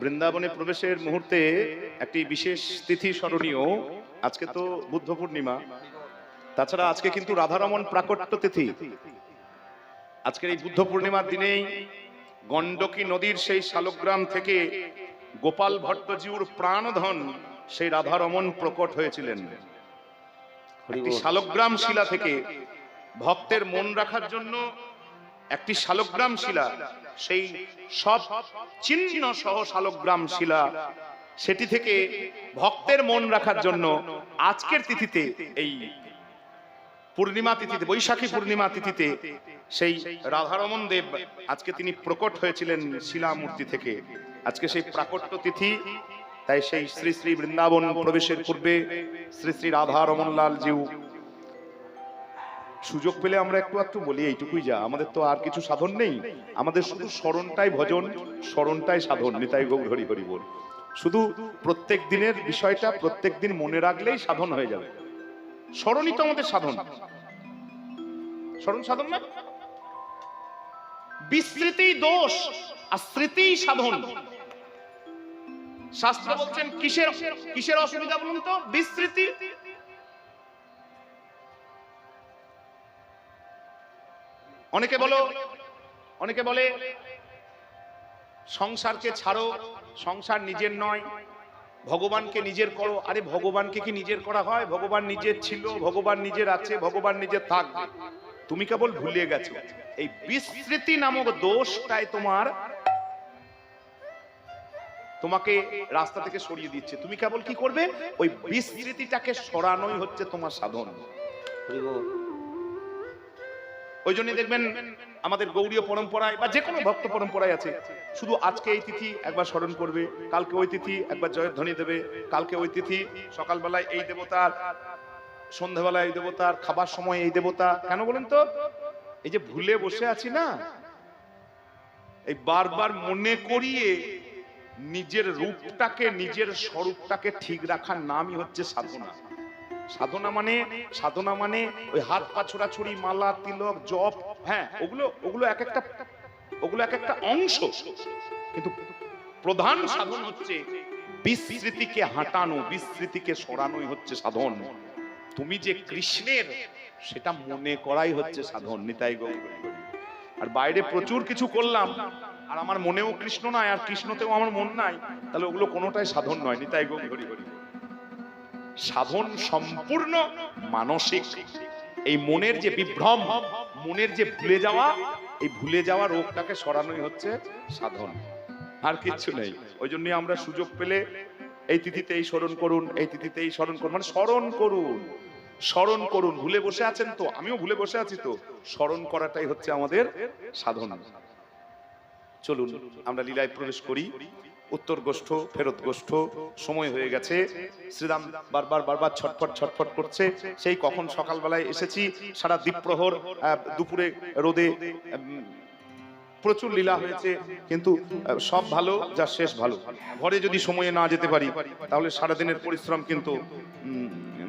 বৃন্দাবনে প্রবেশের মুহূর্তে একটি বিশেষ তিথি স্মরণীয়। আজকে তো বুদ্ধ পূর্ণিমা, তাছাড়া আজকে কিন্তু রাধারমণ প্রাকট্য তিথি। আজকের এই বুদ্ধ পূর্ণিমার দিনেই গণ্ডকী নদীর সেই শালগ্রাম থেকে গোপাল ভট্টজিউর প্রাণধন সেই রাধারমণ প্রকট হয়েছিলেন। একটি শালগ্রাম শিলা থেকে ভক্তের মন রাখার জন্য একটি শালগ্রাম শিলা, সেই সব চিহ্ন সহ শালগ্রাম শিলা, সেটি থেকে ভক্তের মন রাখার জন্য আজকের তিথিতে, এই পূর্ণিমা তিথিতে, বৈশাখী পূর্ণিমা তিথিতে সেই রাধারমণ দেব আজকে তিনি প্রকট হয়েছিলেন শিলা মূর্তি থেকে। আজকে সেই প্রাকট্য তিথি, তাই সেই শ্রী শ্রী বৃন্দাবন প্রবেশের পূর্বে শ্রী শ্রী রাধারমণ লাল জিউ, সুযোগ পেলে আমরা একটু বলি, এইটুকুই যা, আমাদের তো আর কিছু সাধন নেই, আমাদের শুধু স্মরণটাই ভজন, স্মরণটাই সাধন। নিতাই গৌর হরি হরি বল। শুধু প্রত্যেক দিনের বিষয়টা প্রত্যেক দিন মনে রাখলেই সাধন হয়ে যাবে। স্মরণই তো আমাদের সাধন। স্মরণ সাধন না, বিস্মৃতি দোষ আর স্মৃতি সাধন। শাস্ত্র বলছেন কিসের কিসের অসুবিধা বলুন তো? বিস্মৃতি। অনেকে বলে সংসারকে ছাড়ো, সংসার নিজের নয়, ভগবানকে নিজের করো। আরে ভগবানকে কি নিজের করা হয়? ভগবান নিজের ছিল, ভগবান নিজের আছে, ভগবান নিজের থাকবে। তুমি কেবল ভুলে গেছো। এই বিস্মৃতি নামক দোষটাই তোমাকে রাস্তা থেকে সরিয়ে দিচ্ছে। তুমি কেবল কি করবে? ওই বিস্মৃতিটাকে সরানোই হচ্ছে তোমার সাধন। ওই জন্য দেখবেন আমাদের গৌড়ীয় পরম্পরায় বা যে কোনো ভক্ত পরম্পরায় আছে, শুধু আজকে এই তিথি একবার স্মরণ করবে, কালকে ওই তিথি একবার জয়ধ্বনি দেবে, কালকে ওই তিথি সকালবেলায় এই দেবতার, সন্ধ্যাবেলায় এই দেবতার, খাবার সময় এই দেবতা। কেন বলেন তো? এই যে ভুলে বসে আছি না, এই বারবার মনে করিয়ে নিজের রূপটাকে, নিজের স্বরূপটাকে ঠিক রাখার নামই হচ্ছে সাধনা। সাধনা মানে ওই হাত পা ছোড়াছুড়ি, মালা, তিলক, জপ, হ্যাঁ, ওগুলো এক একটা অংশ, কিন্তু প্রধান সাধন হচ্ছে বিস্মৃতিকে হাঁটানো, বিস্মৃতিকে সরানোই হচ্ছে সাধন। তুমি যে কৃষ্ণের, সেটা মনে করাই হচ্ছে সাধন। নিতাই গৌর। আর বাইরে প্রচুর কিছু করলাম আর আমার মনেও কৃষ্ণ নাই, আর কৃষ্ণতেও আমার মন নাই, তাহলে ওগুলো কোনোটাই সাধন নয়। নিতাই গৌর হরি হরি। সাধন সম্পূর্ণ মানসিক। এই মনের যে বিভ্রম, মনের যে ভুলে যাওয়া, এই ভুলে যাওয়া রোগটাকে সরানোই হচ্ছে সাধন, আর কিচ্ছু নেই। ওই জন্য আমরা সুযোগ পেলে এই তিথিতেই স্মরণ করুন, এই তিথিতেই স্মরণ করুন, মানে স্মরণ করুন। ভুলে বসে আছেন তো, আমিও ভুলে বসে আছি তো, স্মরণ করাটাই হচ্ছে আমাদের সাধন। চলুন আমরা লীলায় প্রবেশ করি। উত্তর গোষ্ঠ, ফেরত গোষ্ঠ, সময় হয়ে গেছে। শ্রীরাম বারবার ছটফট করছে। সেই কখন সকালবেলায় এসেছি, সারা দ্বীপ্রহর, দুপুরে রোদে প্রচুর লীলা হয়েছে, কিন্তু সব ভালো যার শেষ ভালো। ঘরে যদি সময়ে না যেতে পারি, তাহলে সারাদিনের পরিশ্রম কিন্তু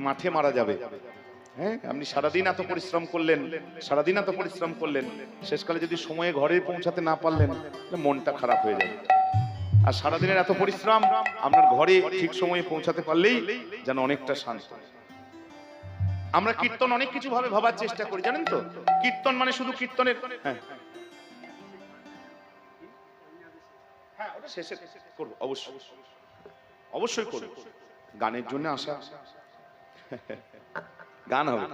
মাঠে মারা যাবে। হ্যাঁ, আপনি সারাদিন এত পরিশ্রম করলেন, শেষকালে যদি সময়ে ঘরে পৌঁছাতে না পারলেন, মনটা খারাপ হয়ে যাবে। আর সারাদিনের এত পরিশ্রম আপনার ঘরে ঠিক সময়ে পৌঁছাতে পারলেই যেন অনেকটা শান্ত। আমরা কীর্তন অনেক কিছু ভাবে ভাবার চেষ্টা করি, জানেন তো? কীর্তন মানে শুধু কীর্তনের, হ্যাঁ ওটা শেষে করবো, অবশ্যই করবো। গানের জন্য আসা, গান হবে।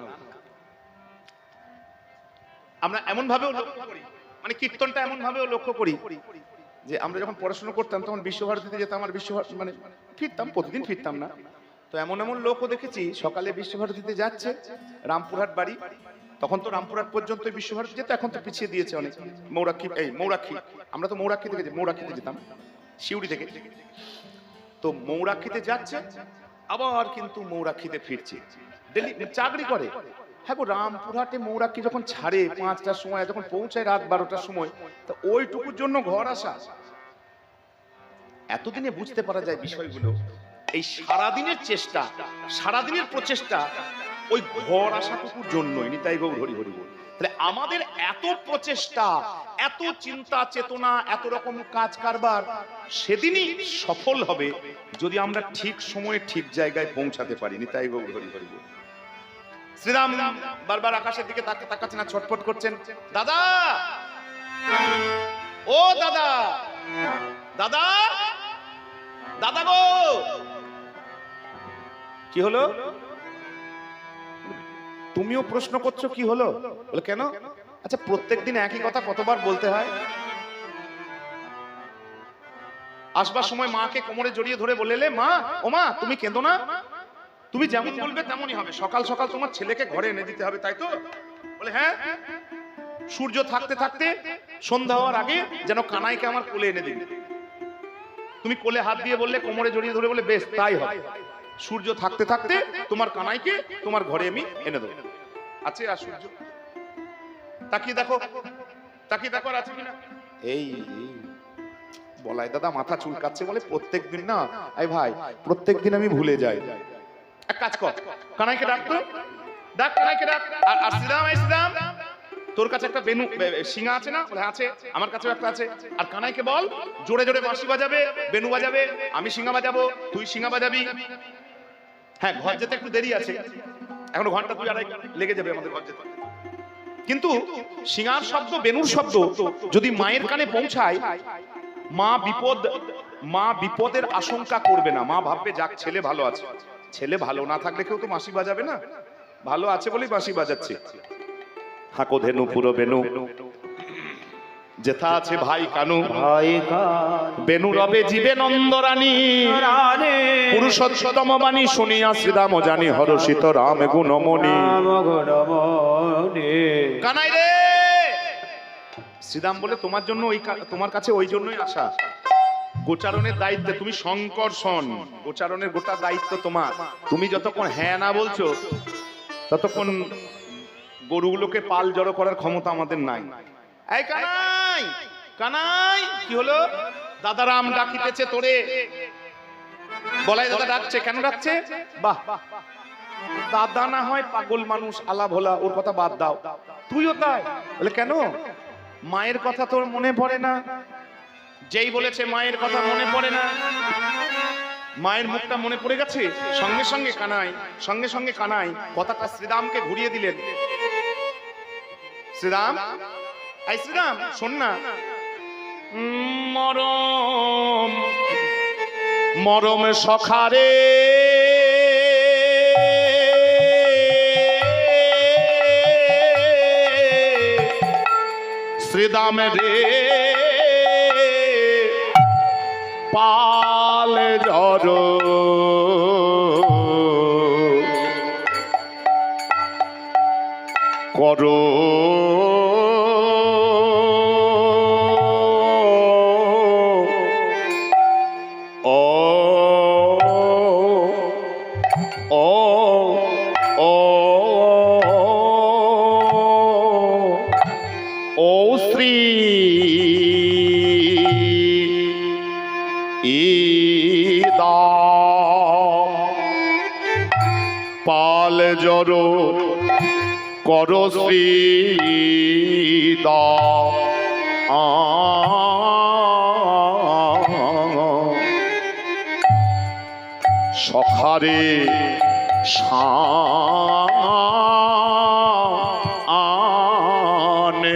আমরা এমন ভাবেও লক্ষ্য করি, মানে কীর্তনটা এমন ভাবেও লক্ষ্য করি যে আমরা যখন পড়াশোনা করতাম তখন বিশ্বভারতীতে যেতাম, আর মানে ফিরতাম, প্রতিদিন ফিরতাম না তো। এমন লোকও দেখেছি সকালে বিশ্বভারতীতে যাচ্ছে, রামপুরহাট বাড়ি, তখন তো রামপুরহাট পর্যন্ত বিশ্বভারতী যেত, এখন তো পিছিয়ে দিয়েছে অনেক। মৌরাক্ষী, আমরা তো মৌরাক্ষীতে যেতাম শিউড়ি থেকে, তো মৌরাক্ষীতে যাচ্ছে, আবার কিন্তু মৌরাক্ষীতে ফিরছে, ডেলি চাকরি করে। হ্যাঁ গো, রামপুরহাটে মৌরাক্ষী যখন ছাড়ে 5টার সময়, যখন পৌঁছায় রাত 12টার সময়, তো ওইটুকুর জন্য ঘর আসা। এতদিনে বুঝতে পারা যায় বিষয়গুলো। এই সারাদিনের চেষ্টা, সারাদিনের প্রচেষ্টা ওই ঘর আসাটুকুর জন্যই। নিতাই গৌর হরি হরি বল। তাহলে আমাদের এত প্রচেষ্টা, এত চিন্তা চেতনা, এত রকম কাজ কারবার সেদিনই সফল হবে যদি আমরা ঠিক সময়ে ঠিক জায়গায় পৌঁছাতে পারি। নিতাই গৌর হরি হরি বল। শ্রীরাম বারবার আকাশের দিকে তাকাচ্ছেন না, ছটফট করছেন। দাদা, ও দাদা, দাদা, দাদা গো, কি হলো? তুমিও প্রশ্ন করছো কি হলো? বলে কেন? আচ্ছা, প্রত্যেকদিন একই কথা কতবার বলতে হয়? আসবার সময় মাকে কোমরে জড়িয়ে ধরে বললে, মা, ও মা, তুমি কেঁদো না, তুমি যেমন বলবে তেমনই হবে, সকাল সকাল তোমার ছেলেকে ঘরে এনে দিতে হবে, তাই তো? বলে হ্যাঁ। সূর্য থাকতে থাকতে সন্ধ্যা হওয়ার আগে যেন কানাইকে আমার কোলে এনে দিবি। তুমি কোলে হাত দিয়ে বললে, কোমরে জড়িয়ে ধরে বলে, বেশ তাই হবে। সূর্য থাকতে থাকতে তোমার কানাইকে তোমার ঘরে আমি এনে দেবো। আছে আর সূর্য? তাকিয়ে দেখো, তাকিয়ে দেখো আর আছে কিনা। এই বলাই দাদা মাথা চুলকাচ্ছে বলে প্রত্যেক দিন না, এই ভাই প্রত্যেক দিন আমি ভুলে যাই। এক কাজ কর, কানাইকে ডাক তো, ডাক কানাইকে ডাক। আর শ্রীরাম, এই শ্রীরাম, তোর কাছে একটা বেনু সিঙ্গা আছে না? বলে আছে। আমার কাছেও একটা আছে। আর কানাইকে বল জোরে জোরে বাঁশি বাজাবে, বেনু বাজাবে, আমি সিঙ্গা বাজাবো, তুই সিঙ্গা বাজাবি। হ্যাঁ, ঘর যেতে একটু দেরি আছে, এখনো ঘন্টা 2-2.5 লেগে যাবে আমাদের ঘর যেতে। কিন্তু সিঙ্গার শব্দ, বেনুর শব্দ যদি মায়ের কানে পৌঁছায়, মা বিপদের আশঙ্কা করবে না। মা ভাববে যাক ছেলে ভালো আছে। ছেলে ভালো না থাকলে কেউ তো বাঁশি বাজাবে না, ভালো আছে বলেই বাঁশি বাজাচ্ছে। হাকো ধেনু পুরো বেনু, যেথা আছে ভাই কানু, বেনু রবে জীবে নন্দরানী, পুরুষোত্তম বাণী শুনিয়া শ্রীরাম জানি হরষিত রাম গুণমণি। কানাই রে, শ্রীরাম বলে তোমার জন্য তোমার কাছে ওই জন্যই আসা। গোচারণের দায়িত্বে তুমি শঙ্কর্ষণ, গোচারণের গোটা দায়িত্ব তোমার। তুমি যতক্ষণ হ্যাঁ না বলছো ততক্ষণ গরুগুলোকে পাল জড়ো করার ক্ষমতা আমাদের নাই। এই কানাই, কানাই, কি হলো? দাদা রাম ডাকিতেছে তোরে। বলাই দাদা ডাকছে। কেন ডাকছে? বাহ, দাদা না হয় পাগল মানুষ, আলা ভোলা, ওর কথা বাদ দাও, তুইও তাই। বলে কেন? মায়ের কথা তোর মনে পড়ে না? যেই বলেছে মায়ের কথা মনে পড়ে না, মায়ের মুখটা মনে পড়ে গেছে। সঙ্গে সঙ্গে কানাই, সঙ্গে সঙ্গে কানাই কথাটা শ্রীরামকে ঘুরিয়ে দিলেন। শ্রীরাম, এই শ্রীরাম শোন না, মরম মরম সখারে শ্রীরাম রে, পাল জড় করো, পাল জড় করো শ্রীদা, সখারে শানে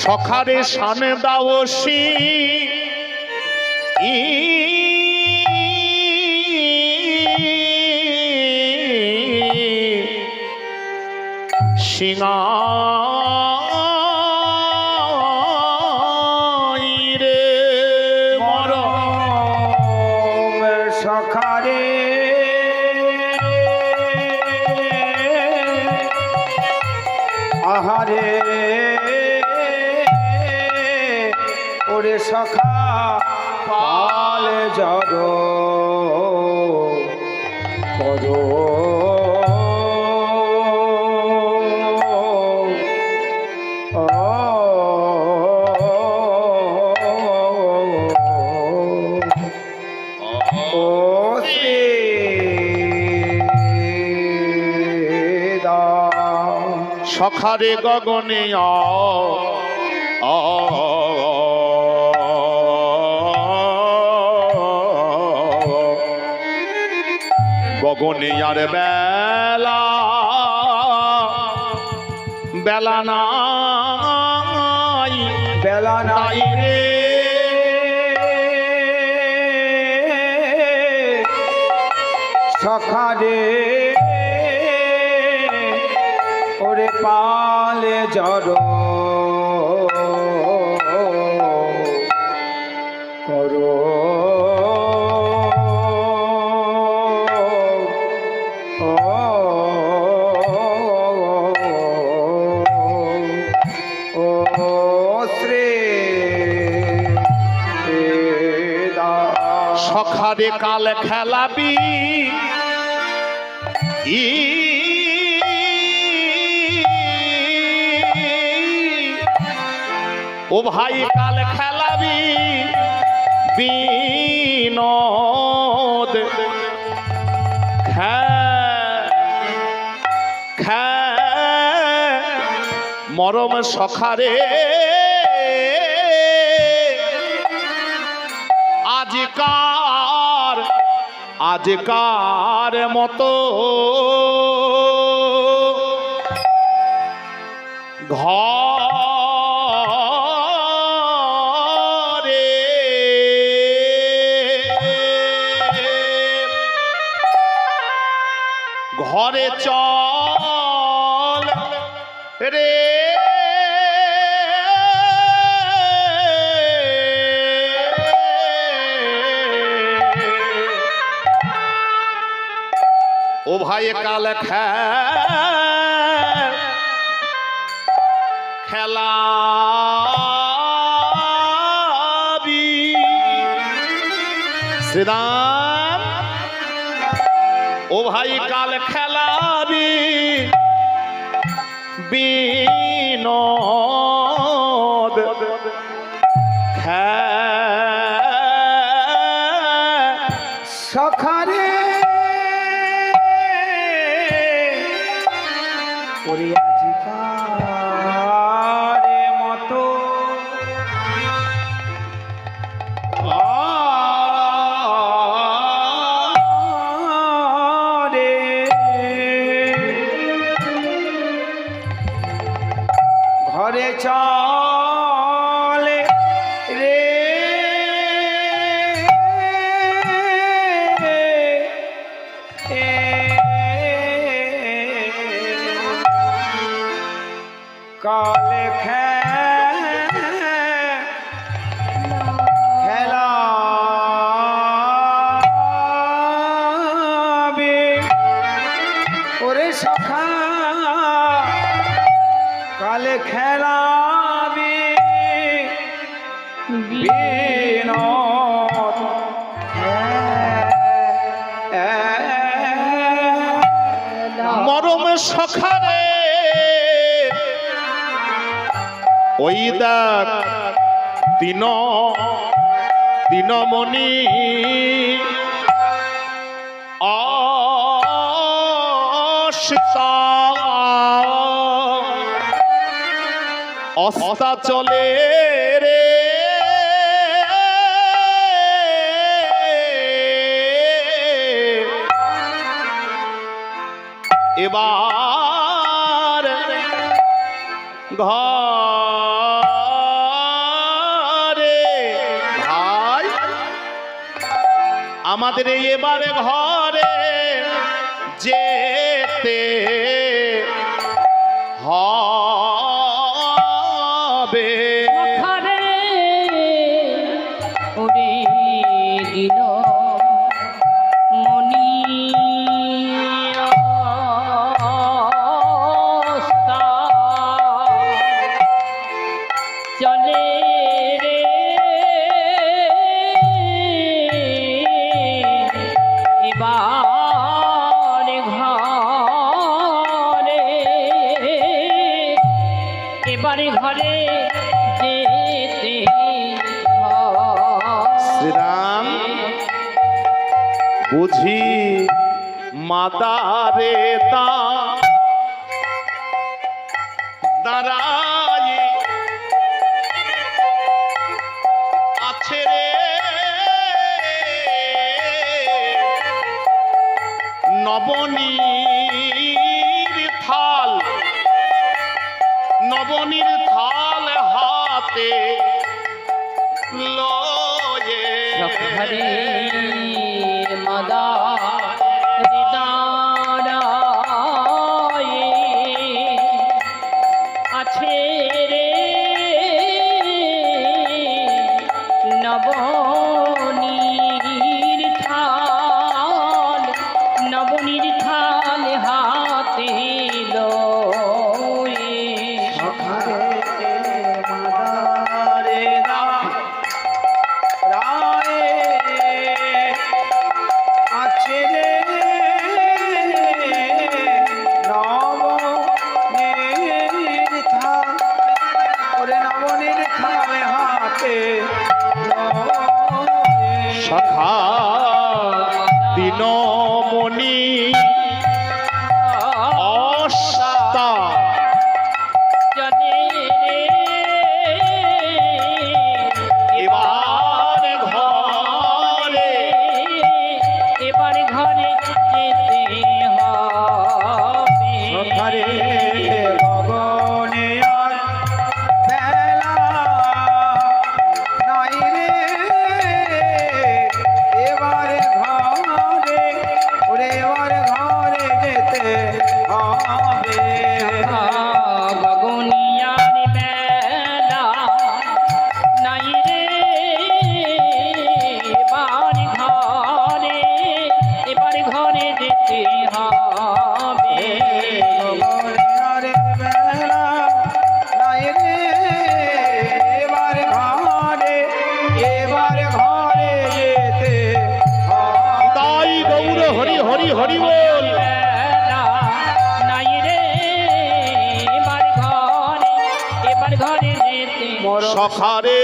সখারে শানে দাওসি সিংহাই রে মর আহারে আহারে ওরে সখা পাল জড় করো সখারে গগনে গগনে আর বেলা বেলা নাই বেলা নাই রে সখারে ওরে পালে জড় করো সখারে কাল খেলাবি ও ভাই কাল খেলাবি বিনোদ মরম সখারে আজকার মতো ঘরে ঘরে চল রে ও ভাই কাল খেলাবি শ্রীরাম ও ভাই কাল খেলাবি বিনোদ সখারে ওরে আজিকার মতো রে ঘরে চলে রে কালে খেলাবে ওরে সখা কালে খেলাবে বিনোদ মরম সখারে ওই দেখ দিনমণি অস্তা চলে রে এবার ঘরে ভাই আমাদের এবারে ঘরে যেতে হবে ওরে দিল মন বুঝি মাতারে দাঁড়াই আছে রে নবনীর থাল, নবনীর থাল হাতে লয়ে হরে মাদা হৃদয় আছে রে নবনীর থাল, নবনীর থাল হাতে লয়ে মাদারে রায়ে আছে রে নবনীর থাল, ওরে নবনীর থাল হাতে লয়ে। সখা দিনমণি অষ্টা জানে রে এবার ঘরে এবার ঘরে যেতে হবে। সখারে গগনে আর বেলা নাই রে, এবারে ঘরে, ওরে এবারে ঘরে যেতে হবে। গগনিয়ার বেলা নাই রে, এবার ঘরে, এবার ঘরে যেতে হবে। গগনে আর বেলা নাই রে, এবারে ঘরে, এবারে ঘরে যেতে হবে। তাই গৌর হরি হরি হরি বল। বেলা নাই রে, এবার ঘরে, এবার ঘরে যেতে সখারে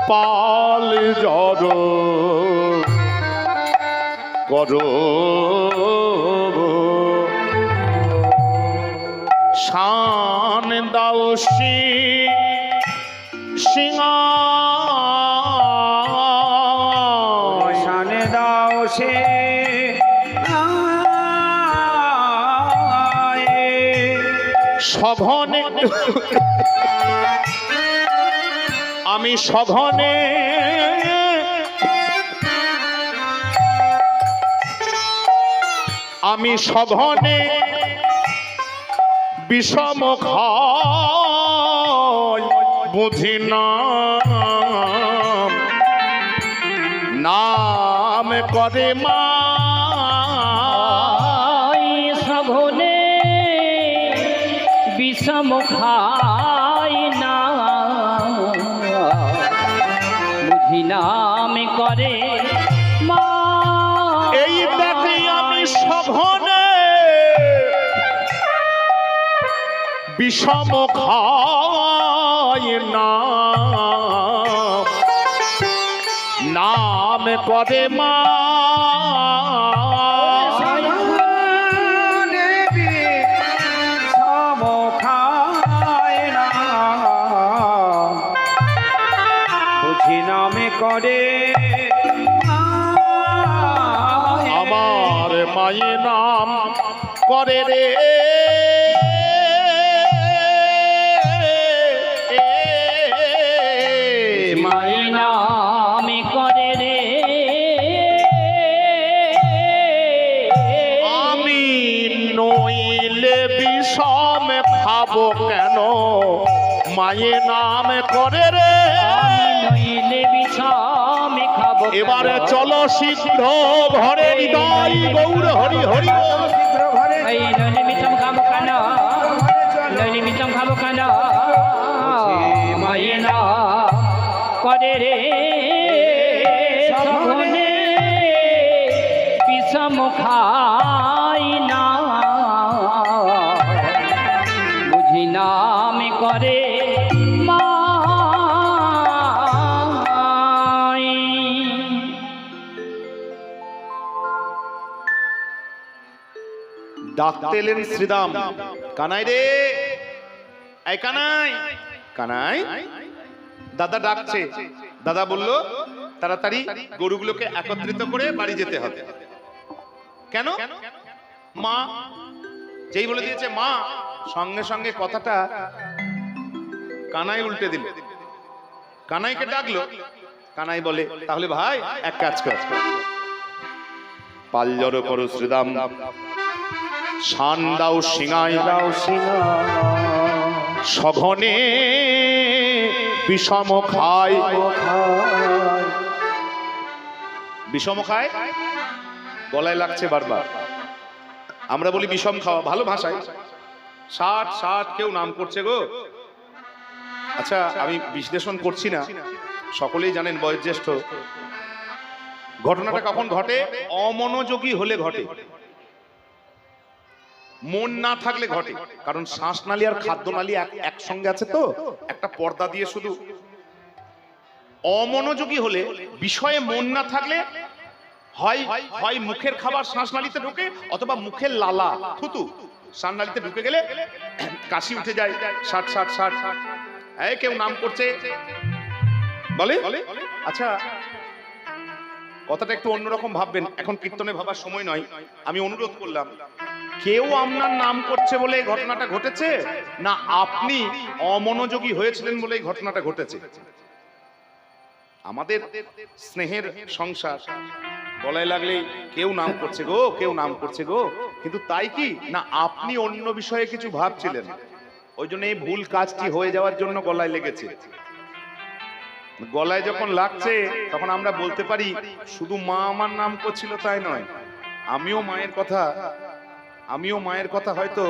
পাল জড় করো শান দাও সিংহা শানে দাও সে সঘনে আমি সঘনে আমি সঘনে বিষম খাই বুঝি নাম করে মা সঘনে বিষম খাই না, বুঝি নাম করে মা। এই দেখে আমি সঘনে বিষম খাই নাম করে মা। বুঝি নামে করে আমার মায়ের নাম করে রে মায়ের নাম করে রে, আমি নইলে বিষম খাবো কেন মায়ের নাম করে রে। আমি নইলে বিষম খাবো কেন? এবারে চলো শীঘ্র ঘরে হৃদয় গৌর হরি হরি বল। শীঘ্র ঘরে এই নইলে বিষম খাবো কেন? নইলে বিষম খাবো কেন? মায়ের নাম করে রে সঘনে বিষম খাই না, বুঝি নাম করে মা। ডাকতে এলেন শ্রীদাম, কানাই রে, এই কানাই, কানাই। দাদা ডাকছে। দাদা বলল তাড়াতাড়ি গরুগুলোকে একত্রিত করে বাড়ি যেতে হবে। কেন? মা যেই বলে দিয়েছে মা, সঙ্গে সঙ্গে কথাটা কানাই উল্টে দিল। কানাইকে ডাকলো। কানাই বলে তাহলে ভাই এক কাজ কর, পাল জড়ো করো শ্রীদাম, শান দাও সিঙাই, দাও সিংহ সঘনে বিষম খায়। বিষম খায় গলায় লাগছে বারবার। আমরা বলি বিষম খাওয়া, ভালো ভাষায়। 60 কেউ নাম করছে গো। আচ্ছা আমি বিশ্লেষণ করছি না, সকলেই জানেন বয়োজ্যেষ্ঠ। ঘটনাটা কখন ঘটে? অমনোযোগী হলে ঘটে, মন না থাকলে ঘটে। কারণ শ্বাসনালী আর খাদ্যনালী একসঙ্গে আছে তো, একটা পর্দা দিয়ে শুধু। অমনোযোগী হলে, বিষয়ে মন না থাকলে হয় হয় মুখের খাবার শ্বাসনালীতে ঢোকে, অথবা মুখের লালা থুতু শ্বাসনালীতে ঢুকে গেলে কাশি উঠে যায়। 60 এই কেউ নাম করছে বলে। আচ্ছা কথাটা একটু অন্যরকম ভাববেন, এখন কীর্তনে ভাবার সময় নয়। আমি অনুরোধ করলাম, কেউ আপনার নাম করছে বলে এই ঘটনাটা ঘটেছে, না আপনি অমনোযোগী হয়েছিলেন বলে এই ঘটনাটা ঘটেছে? আমাদের স্নেহের সংসার, গলায় লাগলে কেউ নাম করছে গো, কেউ নাম করছে গো, কিন্তু তাই কি না আপনি অন্য বিষয়ে কিছু ভাবছিলেন, ওই জন্য এই ভুল কাজটি হয়ে যাওয়ার জন্য গলায় লেগেছে। গলায় যখন লাগছে তখন আমরা বলতে পারি শুধু মা আমার নাম করছিল তাই নয়, আমিও মায়ের কথা হয়তো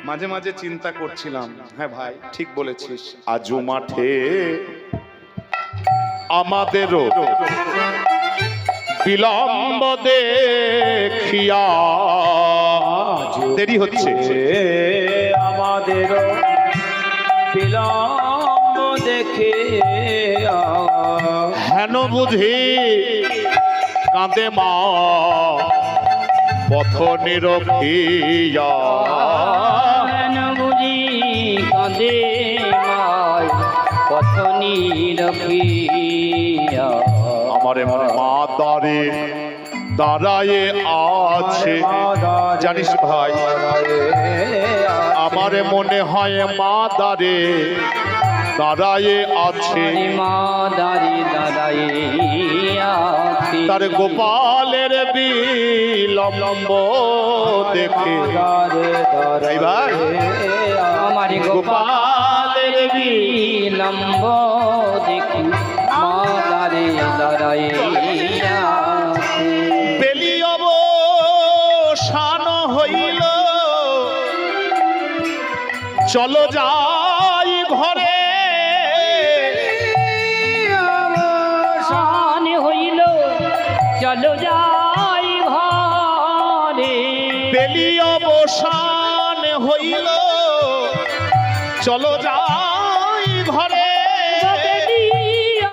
মাঝে মাঝে চিন্তা করছিলাম। হ্যাঁ ভাই ঠিক বলেছিস, আজও মাঠে আমাদেরও বিলম্ব দেখিয়া দেরি হচ্ছে, আমাদের বিলম্ব দেখে হেন বুঝি কাঁদে মা পথ নিরখিয়া। বুঝি কাঁদে মায় পথ নিরখিয়া। আমারে মা দাঁড়ায়ে আছে, জানিস ভাই আমারে মনে হয় মা দাঁড়ায়ে আছে, মা দাঁড়ায়ে আছে। তার গোপালের বিলম্ব দেখে ভাই, আমার গোপালের বিলম্ব দেখি মা দাঁড়ায়ে আছে। বেলি অবসান হইল, চলো যাই ঘরে, অবসান হইল চলো যাই ঘরে। বেলি অবসান হইল চলো যাই ঘরে,